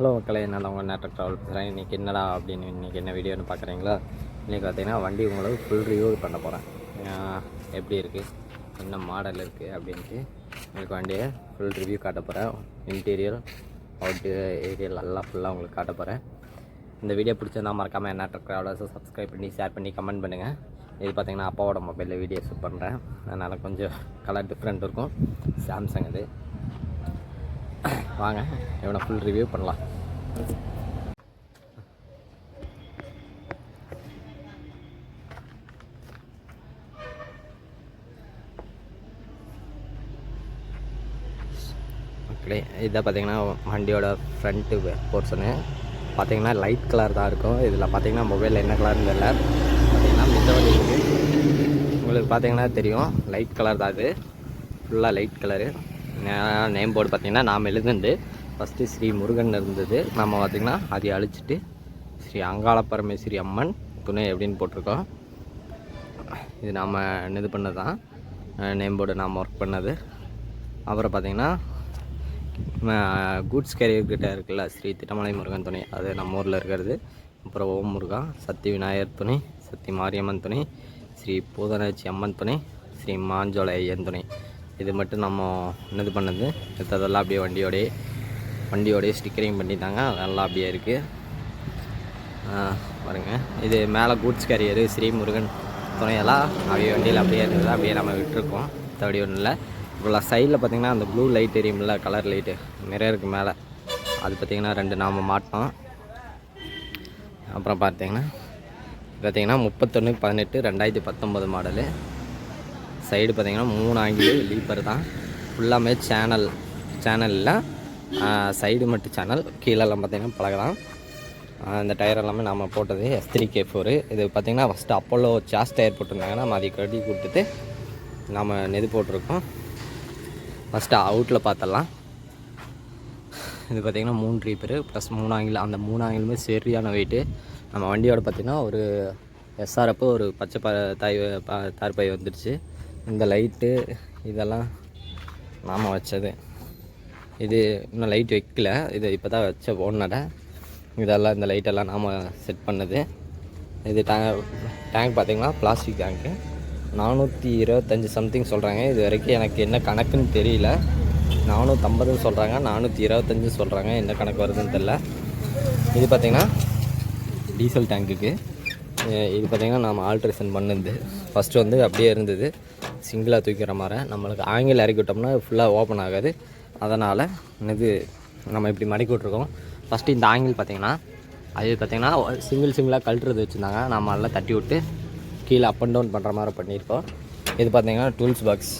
Hello மக்களே, நான் உங்கள் நேற்று ட்ராவல் பேசுகிறேன். இன்றைக்கி என்னடா அப்படின்னு இன்றைக்கி என்ன வீடியோன்னு பார்க்குறீங்களா? இன்றைக்கி பார்த்தீங்கன்னா வண்டி உங்களுக்கு ஃபுல் ரிவ்யூ பண்ண போகிறேன். எப்படி இருக்குது, என்ன மாடல் இருக்குது அப்படின்ட்டு உங்களுக்கு வண்டியை ஃபுல் ரிவ்யூ காட்ட போகிறேன். இன்டீரியர் அவுட் ஏரியல் எல்லாம் ஃபுல்லாக உங்களுக்கு காட்ட போகிறேன். இந்த வீடியோ பிடிச்சிருந்தா மறக்காமல் என்ன ட்ராவலர்ஸை சப்ஸ்கிரைப் பண்ணி ஷேர் பண்ணி கமெண்ட் பண்ணுங்கள். இது பார்த்திங்கன்னா அப்பாவோட மொபைலில் வீடியோ ஷூட் பண்ணுறேன், அதனால் கொஞ்சம் கலர் டிஃப்ரெண்ட் இருக்கும். சாம்சங் இது. வாங்க இவனை ஃபுல் ரிவ்யூ பண்ணலாம். மக்களே, இதை பார்த்தீங்கன்னா வண்டியோட ஃப்ரண்ட்டு போர்ஷனு பார்த்தீங்கன்னா லைட் கலர் தான் இருக்கும். இதில் பார்த்தீங்கன்னா மொபைலில் என்ன கலர்னு தெரியல. பார்த்தீங்கன்னா மித்தவண்டி இருக்குது, உங்களுக்கு பார்த்தீங்கன்னா தெரியும். லைட் கலர் தான், இது ஃபுல்லாக லைட் கலரு. நேம் போர்டு பார்த்திங்கன்னா நாம் எழுதுந்து ஃபஸ்ட்டு ஸ்ரீ முருகன் இருந்தது. நம்ம பார்த்திங்கன்னா அதை அழிச்சிட்டு ஸ்ரீ அங்காள பரமேஸ்வரி அம்மன் துணை அப்படின்னு போட்டிருக்கோம். இது நாம் இது பண்ணது தான் நேம் போர்டு, நாம் ஒர்க் பண்ணது. அப்புறம் பார்த்திங்கன்னா கூட்ஸ் கேரியர் கிட்ட இருக்குல்ல ஸ்ரீ திட்டமலை முருகன் துணை, அது நம்ம ஊரில் இருக்கிறது. அப்புறம் ஓம் முருகா, சக்தி விநாயகர் துணை, சக்தி மாரியம்மன் துணை, ஸ்ரீ பூதனாச்சி அம்மன் துணை, ஸ்ரீ மாஞ்சோலை ஐயன் துணை. இது மட்டும் நம்ம இது பண்ணது. மற்றதெல்லாம் அப்படியே வண்டியோடைய ஸ்டிக்கரிங் பண்ணிட்டாங்க, அதெல்லாம் அப்படியே இருக்குது பாருங்கள். இது மேலே கூட்ஸ் கேரியரு ஸ்ரீ முருகன் துணையெல்லாம் அப்படியே வண்டியில் அப்படியே இருந்தது, அப்படியே நம்ம விட்டுருக்கோம். மற்றபடி ஒன்றும் இல்லை. இப்போ சைடில் பார்த்திங்கன்னா அந்த ப்ளூ லைட் எரியும்ல, கலர் லைட்டு மிரருக்கு மேலே, அது பார்த்திங்கன்னா 2 நாம் மாட்டோம். அப்புறம் பார்த்திங்கன்னா 31/18/2019 மாடலு. சைடு பார்த்திங்கன்னா 3 ஆங்கிள் லீப்பர் தான். ஃபுல்லாமே சேனலில் சைடு மட்டும் சேனல், கீழெல்லாம் பார்த்திங்கன்னா பழகலாம். இந்த டயர் எல்லாமே நாம் போட்டது S3K4. இது பார்த்திங்கன்னா ஃபஸ்ட்டு அப்போலோ சாஸ் டயர் போட்டிருந்தாங்க, நம்ம அதை கட்டி கொடுத்துட்டு நாம் நெது போட்டிருக்கோம். ஃபஸ்ட்டு அவுட்டில் பார்த்தலாம். இது பார்த்திங்கன்னா 3 ரீப்பரு ப்ளஸ் 3 ஆங்கிள். அந்த 3 ஆங்கிலுமே சரியான வெயிட்டு. நம்ம வண்டியோட பார்த்திங்கன்னா ஒரு SRF ஒரு பச்சை தார்பை வந்துடுச்சு. இந்த லைட்டு இதெல்லாம் நாம் வச்சது. இது இன்னும் லைட் வைக்கல, இது இப்போ தான் வச்ச ஓனரை. இதெல்லாம் இந்த லைட்டெல்லாம் நாம் செட் பண்ணது. இது டேங்க் பார்த்திங்கன்னா பிளாஸ்டிக் டேங்க்கு 425 சம்திங் சொல்கிறாங்க. இது வரைக்கும் எனக்கு என்ன கணக்குன்னு தெரியல. 450 சொல்கிறாங்க, 425 சொல்கிறாங்க, என்ன கணக்கு வருதுன்னு தெரில. இது பார்த்திங்கன்னா டீசல் டேங்க்குக்கு. இது பார்த்திங்கன்னா நாம் ஆல்ட்ரேஷன் பண்ணுது. ஃபஸ்ட்டு வந்து அப்படியே இருந்தது சிங்கிளாக தூக்கிற மாதிரி. நம்மளுக்கு ஆங்கிள் இறக்கி விட்டோம்னா ஃபுல்லாக ஓப்பன் ஆகாது, அதனால் இது நம்ம இப்படி மடக்கி விட்ருக்கோம். ஃபஸ்ட்டு இந்த ஆங்கிள் பார்த்திங்கன்னா அது பார்த்திங்கன்னா சிங்கிளாக கழட்டுறது வச்சுருந்தாங்க, நம்ம எல்லாம் தட்டி விட்டு கீழே அப் அண்ட் டவுன் பண்ணுற மாதிரி பண்ணியிருக்கோம். இது பார்த்திங்கன்னா டூல்ஸ் பாக்ஸ்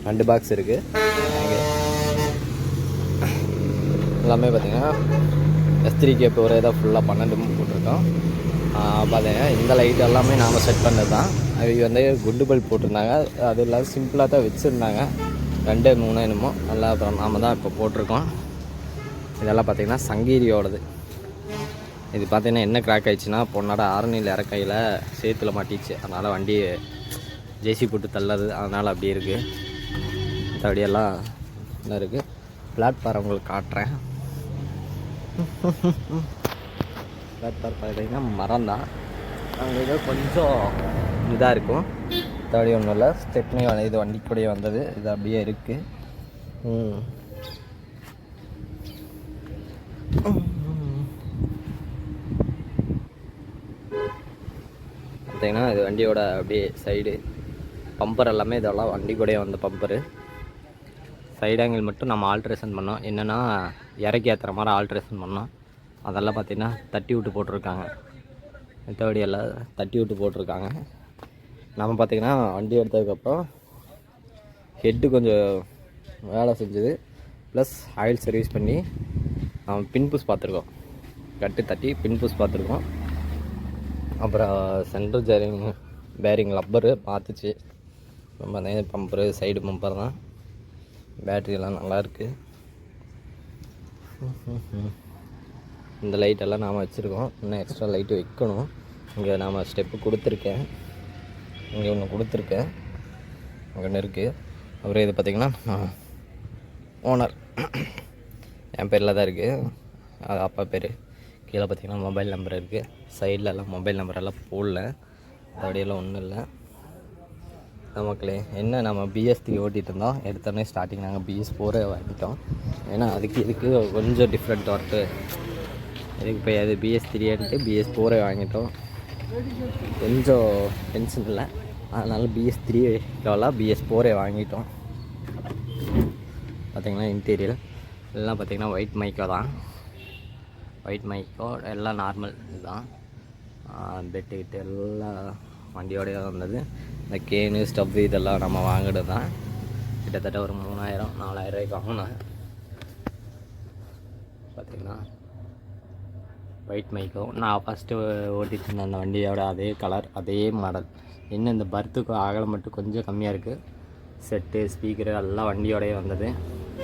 2 பாக்ஸ் இருக்குது. எல்லாமே பார்த்திங்கன்னா S3K4 தான் ஃபுல்லாக 12 போட்டிருக்கோம். பார்த்தீங்கன்னா இந்த லைட் எல்லாமே நாம் செட் பண்ணது தான். அவங்க வந்து குண்டு பல்ப் போட்டிருந்தாங்க, அது இல்லாத சிம்பிளாக தான் வச்சுருந்தாங்க. 2 3 என்னமோ நல்லா. அப்புறம் நாம் தான் இப்போ போட்டிருக்கோம். இதெல்லாம் பார்த்திங்கன்னா சங்கீரியோடது. இது பார்த்திங்கன்னா என்ன கிராக் ஆயிடுச்சுன்னா, பொண்ணோட ஆரணியில் இறக்கையில் சேத்துல மாட்டிச்சு, அதனால் வண்டி ஜேசி போட்டு தள்ளுறது, அதனால் அப்படி இருக்குது. மற்றபடியெல்லாம் என்ன இருக்குது. பிளாட்ஃபார்ம் உங்களுக்கு காட்டுறேன். பிளாட்ஃபார்ம் பார்த்திங்கன்னா மரம் தான், அங்கே ஏதோ கொஞ்சம் இதாக இருக்கும். மற்றபடி ஒன்றும் இல்லை. ஸ்டெப்னி இது வண்டி கூடயே வந்தது, இது அப்படியே இருக்குது. பார்த்திங்கன்னா இது வண்டியோட அப்படியே சைடு பம்பர் எல்லாமே இதெல்லாம் வண்டி கூடயே வந்த பம்பரு. சைடு ஆங்கிள் மட்டும் நம்ம ஆல்ட்ரேஷன் பண்ணோம். என்னென்னா இறக்கி ஏற்றுற மாதிரி ஆல்ட்ரேஷன் பண்ணோம். அதெல்லாம் பார்த்திங்கன்னா தட்டி விட்டு போட்டிருக்காங்க. மற்றபடி எல்லாம் தட்டி விட்டு போட்டிருக்காங்க. நம்ம பார்த்திங்கன்னா வண்டி எடுத்ததுக்கப்புறம் ஹெட்டு கொஞ்சம் வேலை செஞ்சது, ப்ளஸ் ஆயில் சர்வீஸ் பண்ணி நம்ம பின்புஸ் பார்த்துருக்கோம், கட்டு தட்டி பின்புஸ் பார்த்துருக்கோம். அப்புறம் சென்ட்ரல் பேரிங் லப்பரு பார்த்துச்சு. நம்ம பம்பரு சைடு பம்பர் தான். பேட்ரியெல்லாம் நல்லாயிருக்கு. இந்த லைட்டெல்லாம் நாம் வச்சுருக்கோம். இன்னும் எக்ஸ்ட்ரா லைட்டு வைக்கணும். இங்கே நாம் ஸ்டெப்பு கொடுத்துருக்கேன், இங்கே ஒன்று கொடுத்துருக்கேன், அங்கே ஒன்று இருக்குது. அப்புறம் இது பார்த்திங்கன்னா ஓனர் என் பேரில் தான் இருக்குது. அது அப்பா பேர். கீழே பார்த்தீங்கன்னா மொபைல் நம்பர் இருக்குது. சைட்லலாம் மொபைல் நம்பரெல்லாம் போடல, அப்படியெல்லாம் ஒன்றும் இல்லை. நமக்குள்ளே என்ன நம்ம BS3 ஓட்டிகிட்டு இருந்தோம். எடுத்தோடனே ஸ்டார்டிங் நாங்கள் BS4 வாங்கிட்டோம். ஏன்னா இதுக்கு கொஞ்சம் டிஃப்ரெண்ட் ஒர்க்கு. இதுக்கு இப்போ அது BS3 எடுத்து BS4 வாங்கிட்டோம். கொஞ்சம் டென்ஷன் இல்லை, அதனால் BS3 BS4 வாங்கிட்டோம். பார்த்திங்கன்னா இன்டீரியர் எல்லாம் பார்த்திங்கன்னா ஒயிட் மைக்கோ தான். ஒயிட் மைக்கோ எல்லாம் நார்மல் இதுதான். பெட்டுக்கிட்டு எல்லாம் வண்டியோடய வந்தது. இந்த கேனு ஸ்டவ் இதெல்லாம் நம்ம வாங்கினது தான். கிட்டத்தட்ட ஒரு 3000-4000 ரூபாய்க்கு வாங்கினேன். பார்த்திங்கன்னா ஒயிட் மைக்கோ நான் ஃபஸ்ட்டு ஓட்டிகிட்டு இருந்தேன் அந்த வண்டியோட அதே கலர் அதே மாடல். என்ன இந்த பர்த்துக்கு அகலம் மட்டும் கொஞ்சம் கம்மியாக இருக்குது. செட்டு ஸ்பீக்கரு எல்லாம் வண்டியோடய வந்தது.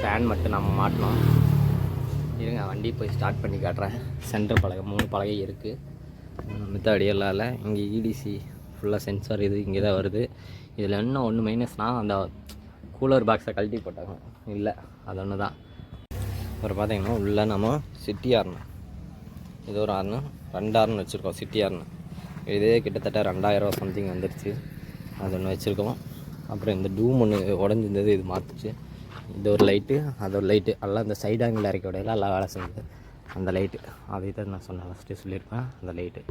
ஃபேன் மட்டும் நம்ம மாட்டினோம். இருங்க வண்டி போய் ஸ்டார்ட் பண்ணி காட்டுறேன். சென்டர் பலகை 3 பலகை இருக்குது. மித்தபடியெல்லாம் இல்லை. இங்கே EDC ஃபுல்லாக சென்சார் இது இங்கே தான் வருது. இதில் இன்னும் ஒன்று மைனஸ்னால் அந்த கூலர் பாக்ஸை கழட்டி போட்டாங்க. இல்லை அது ஒன்று தான். அப்புறம் பார்த்திங்கன்னா உள்ளே நம்ம சிட்டி ஆர்னு, இது ஒரு ஆர்னு 2 ஆர்னு வச்சுருக்கோம். சிட்டி ஆர்னு இதே கிட்டத்தட்ட 2000 ரூபா சம்திங் வந்துடுச்சு. அது ஒன்று வச்சுருக்கோம். அப்புறம் இந்த டூம் ஒன்று உடஞ்சிருந்தது, இது மாற்றுச்சு. இது ஒரு லைட்டு, அது ஒரு லைட்டு எல்லாம் இந்த சைடு ஆங்கிள் இறக்கி விடையில எல்லாம் வேலை செஞ்சது. அந்த லைட்டு அதை தான் நான் சொன்னேன், ஃபஸ்ட்டு சொல்லியிருப்பேன். அந்த லைட்டு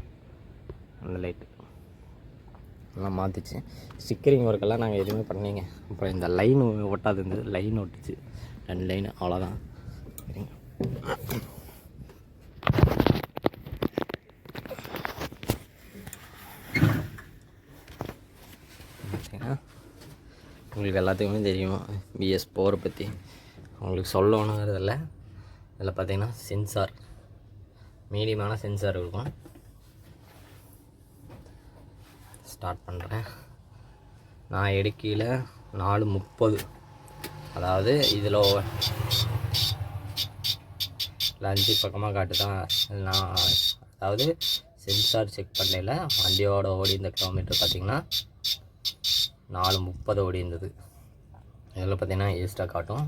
எல்லாம் மாற்றிச்சு. ஸ்டிக்கரிங் ஒர்க்கெல்லாம் நாங்கள் எதுவுமே பண்ணிங்க. அப்புறம் இந்த லைன் ஒட்டாது இருந்தது, லைன் ஒட்டுச்சு 2 லைனு, அவ்வளோதான். சரிங்க. உங்களுக்கு எல்லாத்துக்குமே தெரியும் BS4 பற்றி, உங்களுக்கு சொல்லணுங்கிறதில்ல. இதில் பார்த்திங்கன்னா சென்சார் மீடியமான சென்சார் இருக்கும். ஸ்டார்ட் பண்ணுறேன். நான் எடுக்கையில் 4:30, அதாவது இதில் 5 பக்கமாக காட்டுதான். நான் அதாவது சென்சார் செக் பண்ணல, வண்டியோட ஓடி இந்த கிலோமீட்டர் பார்த்திங்கன்னா 4:30 ஓடி இருந்தது. இதில் பார்த்திங்கன்னா ஏஸ்டாக காட்டும்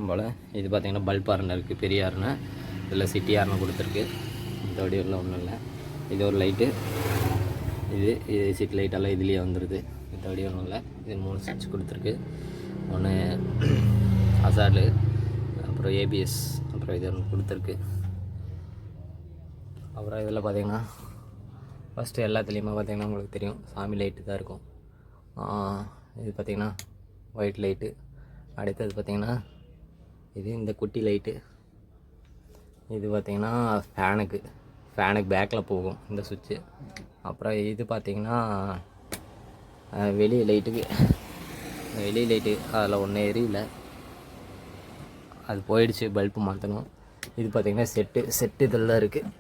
போல். இது பார்த்திங்கன்னா பல்ப் ஆர்னர் இருக்குது, பெரிய ஆர்னர். இதில் சிட்டி ஆர்னர் கொடுத்துருக்கு. இந்த வடிவில் ஒன்றும் இல்லை. இது ஒரு லைட்டு, இது சிட்டி லைட்டெல்லாம் இதுலேயே வந்துடுது. இந்த வடிவில் ஒன்றும் இல்லை. இது 3 சுவிட்ச் கொடுத்துருக்கு. ஒன்று ஹசார்டு, அப்புறம் ABS, அப்புறம் இது ஒன்று கொடுத்துருக்கு. அப்புறம் இதில் பார்த்திங்கன்னா ஃபஸ்ட்டு எல்லாத்துலேயுமே பார்த்திங்கன்னா உங்களுக்கு தெரியும் சாமி லைட்டு தான் இருக்கும். இது பார்த்திங்கன்னா ஒயிட் லைட்டு. அடுத்தது பார்த்திங்கன்னா இது இந்த குட்டி லைட்டு. இது பார்த்திங்கன்னா ஃபேனுக்கு பேக்கில் போகும் இந்த சுவிட்சு. அப்புறம் இது பார்த்திங்கன்னா வெளி லைட்டுக்கு, வெளி லைட்டு அதில் ஒன்று எரியல, அது போயிடுச்சு, பல்பு மாற்றணும். இது பார்த்திங்கன்னா செட்டு இதெல்லாம் இருக்குது.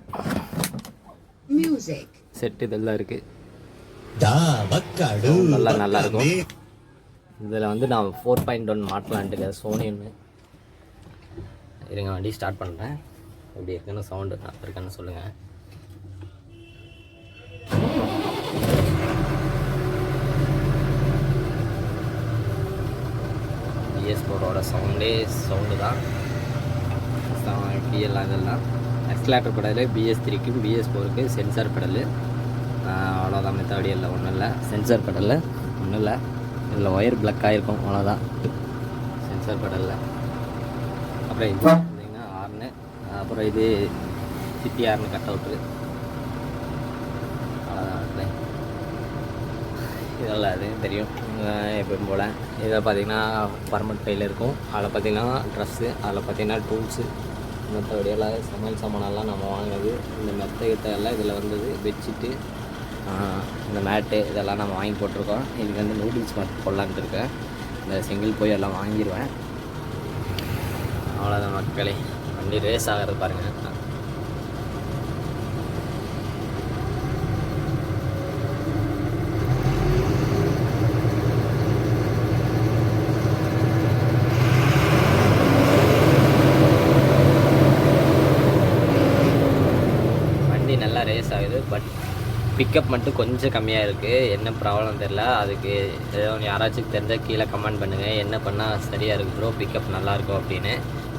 செட்டு இதெல்லாம் இருக்குது, நல்லா இருக்கும். இதில் வந்து நான் 4.1 மாட்டலான்ட்டு சோனி ஒன்று. இருங்க வண்டி ஸ்டார்ட் பண்ணுறேன். எப்படி இருக்குன்னு சவுண்டு நல்லா இருக்குன்னு சொல்லுங்கள். BS4ஓட சவுண்டு தான் எல்லாம் இதெல்லாம். எக்ஸ்லேட்டர் பெடலு BS3க்கும் BS4க்கு சென்சார் பெடலு, அவ்வளோதான். மெத்தபடி இல்லை, ஒன்றும் இல்லை. சென்சார் பெடலில் ஒன்றும் இல்லை. இதில் ஒயர் பிளக் ஆகிருக்கும், அவ்வளோதான் சென்சார் பெடலில். அப்புறம் இது பார்த்தீங்கன்னா ஆர்னு, அப்புறம் இது சிட்டி ஆர்னு கட் அவுட்ரு, அவ்வளோதான். இதெல்லாம் அது தெரியும் எப்பவும் போல். இதில் பார்த்திங்கன்னா பர்மனெண்ட் ஃபைல் இருக்கும். அதில் பார்த்திங்கன்னா ட்ரெஸ்ஸு, அதில் பார்த்திங்கன்னா டூல்ஸு, மற்றபடியெல்லாம் சமையல் சாமானெல்லாம் நம்ம வாங்கினது. இந்த மெத்த எல்லாம் இதில் வந்தது. பெட்ஷீட்டு, இந்த மேட்டு இதெல்லாம் நம்ம வாங்கி போட்டிருக்கோம். இதுக்கு வந்து நூடுல்ஸ் மட்டும் போடலான்ட்டு இருக்கேன். இந்த சிங்கிள் போய் எல்லாம் வாங்கிடுவேன். அவ்வளோதான் மக்களே. வண்டி ரேஸ் ஆகிறது பாருங்கள். நல்லா ரேஸ் ஆகுது. பட் பிக்கப் மட்டும் கொஞ்சம் கம்மியாக இருக்குது. என்ன ப்ராப்ளம் தெரில. அதுக்கு ஏதோ யாராச்சும் தெரிஞ்சால் கீழே கமெண்ட் பண்ணுங்கள். என்ன பண்ணால் சரியாக இருக்குது ப்ரோ, பிக்கப் நல்லாயிருக்கும் அப்படின்னு.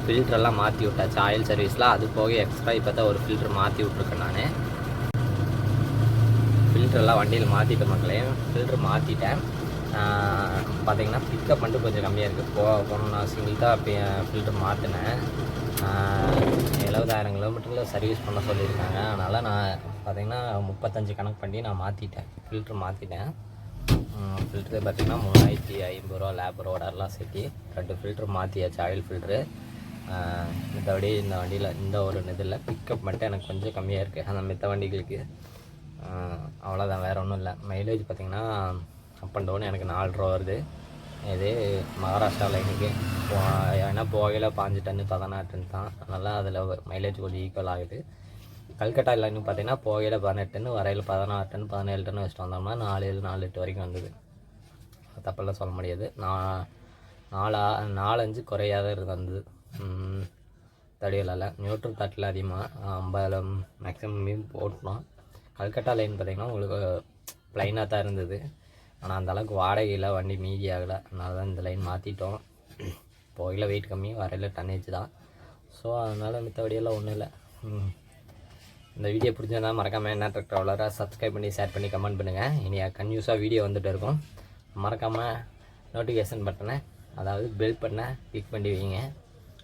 ஃபில்ட்ரெல்லாம் மாற்றி விட்டாச்சு ஆயில் சர்வீஸில். அது போக எக்ஸ்ட்ரா இப்போ தான் ஒரு ஃபில்ட்ரு மாற்றி விட்ருக்கேன் நான். ஃபில்ட்ரெல்லாம் வண்டியில் மாற்றிட்ட மக்களே, ஃபில்ட்ரு மாற்றிட்டேன். பார்த்திங்கன்னா பிக்கப் மட்டும் கொஞ்சம் கம்மியாக இருக்குது. போன சிங்கிள் தான் ஃபில்ட்ரு மாற்றினேன். 70,000 கிலோமீட்டரில் சர்வீஸ் பண்ண சொல்லியிருக்காங்க. அதனால் நான் பார்த்திங்கன்னா 35 கணக்கு பண்ணி நான் மாற்றிட்டேன், ஃபில்ட்ரு மாற்றிட்டேன். ஃபில்ட்ரு பார்த்திங்கன்னா 3,500 ரூபா லேபரோடலாம் சேர்த்து 2 ஃபில்ட்ரு மாற்றியாச்சு ஆயில் ஃபில்ட்ரு. மற்றபடி இந்த வண்டியில் இந்த ஒரு இதில் பிக்கப் மட்டும் எனக்கு கொஞ்சம் கம்மியாக இருக்குது அந்த மித்த வண்டிகளுக்கு. அவ்வளோதான், வேறு ஒன்றும் இல்லை. மைலேஜ் பார்த்திங்கன்னா அப் அண்ட் டவுன் எனக்கு 4 ரூபா வருது. இதே மகாராஷ்டிரா லைனுக்கு ஏன்னா போகையில் 5 டன்னு 14 டன் தான். அதனால் அதில் மைலேஜ் கொஞ்சம் ஈக்குவல் ஆகுது. கல்கட்டா லைனுக்கு பார்த்திங்கன்னா போகையில் 18 டன்னு வரையில் 16 டன் 17 டன் வச்சுட்டு வந்தோம்னா 4-8 வரைக்கும் வந்தது. தப்பெல்லாம் சொல்ல முடியாது. 4-5 குறையாத வந்தது தடியலால். நியூட்ரல் தட்டில் அதிகமாக 50 மேக்ஸிமம் போட்டோம். கல்கட்டா லைன் பார்த்திங்கன்னா உங்களுக்கு ப்ளைனாக தான் இருந்தது. ஆனால் அந்தளவுக்கு வாடகையில் வண்டி மீதி ஆகலை. அதனால தான் இந்த லைன் மாற்றிட்டோம். போகையில் வெயிட் கம்மி, வரையில் டன்னேஜ் தான். ஸோ அதனால் மித்தபடியெல்லாம் ஒன்றும் இல்லை. இந்த வீடியோ பிடிச்சிருந்தா மறக்காமல் என்ன டிராக்டர் வளர சப்ஸ்கிரைப் பண்ணி ஷேர் பண்ணி கமெண்ட் பண்ணுங்கள். இனி கன்யூஸாக வீடியோ வந்துட்டு இருக்கும். மறக்காமல் நோட்டிஃபிகேஷன் பட்டனை, அதாவது பெல் பட்டனை கிளிக் பண்ணி வைங்க.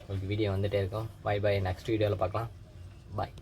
உங்களுக்கு வீடியோ வந்துகிட்டே இருக்கும். பை. நெக்ஸ்ட் வீடியோவில் பார்க்கலாம். பாய்.